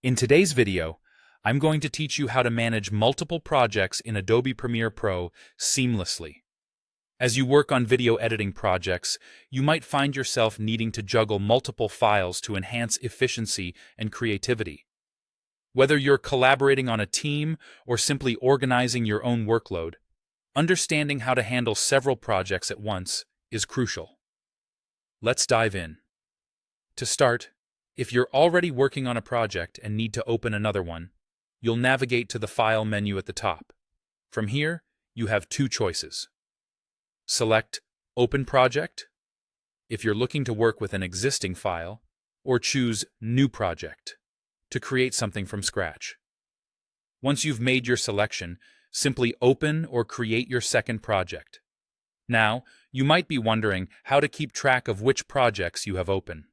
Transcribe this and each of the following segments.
In today's video, I'm going to teach you how to manage multiple projects in Adobe Premiere Pro seamlessly. As you work on video editing projects, you might find yourself needing to juggle multiple files to enhance efficiency and creativity. Whether you're collaborating on a team or simply organizing your own workload, understanding how to handle several projects at once is crucial. Let's dive in. To start, if you're already working on a project and need to open another one, you'll navigate to the File menu at the top. From here, you have two choices. Select Open Project if you're looking to work with an existing file, or choose New Project to create something from scratch. Once you've made your selection, simply open or create your second project. Now, you might be wondering how to keep track of which projects you have open.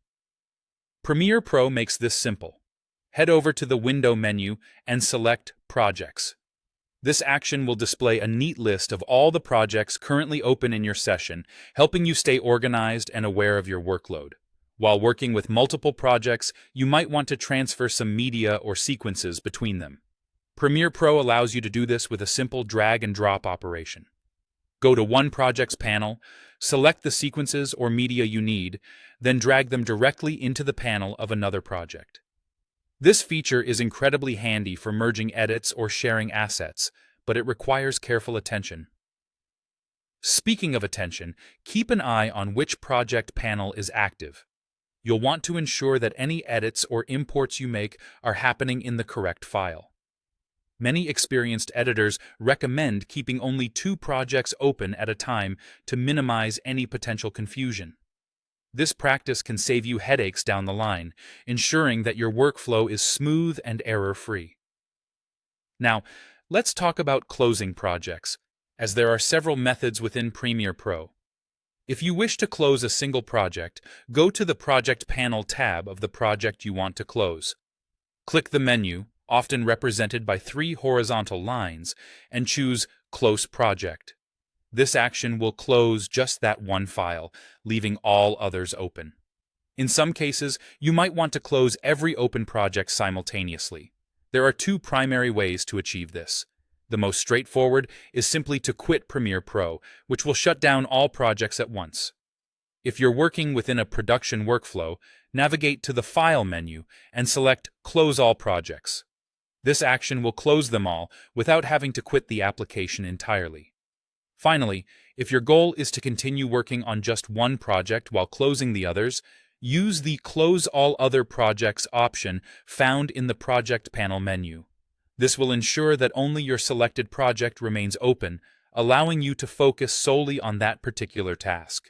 Premiere Pro makes this simple. Head over to the Window menu and select Projects. This action will display a neat list of all the projects currently open in your session, helping you stay organized and aware of your workload. While working with multiple projects, you might want to transfer some media or sequences between them. Premiere Pro allows you to do this with a simple drag and drop operation. Go to one project's panel, select the sequences or media you need, then drag them directly into the panel of another project. This feature is incredibly handy for merging edits or sharing assets, but it requires careful attention. Speaking of attention, keep an eye on which project panel is active. You'll want to ensure that any edits or imports you make are happening in the correct file. Many experienced editors recommend keeping only two projects open at a time to minimize any potential confusion. This practice can save you headaches down the line, ensuring that your workflow is smooth and error-free. Now, let's talk about closing projects, as there are several methods within Premiere Pro. If you wish to close a single project, go to the Project Panel tab of the project you want to close. Click the menu, often represented by three horizontal lines, and choose Close Project. This action will close just that one file, leaving all others open. In some cases, you might want to close every open project simultaneously. There are two primary ways to achieve this. The most straightforward is simply to quit Premiere Pro, which will shut down all projects at once. If you're working within a production workflow, navigate to the File menu and select Close All Projects. This action will close them all without having to quit the application entirely. Finally, if your goal is to continue working on just one project while closing the others, use the Close All Other Projects option found in the Project Panel menu. This will ensure that only your selected project remains open, allowing you to focus solely on that particular task.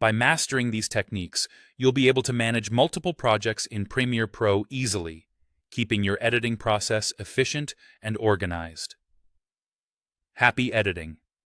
By mastering these techniques, you'll be able to manage multiple projects in Premiere Pro easily, keeping your editing process efficient and organized. Happy editing!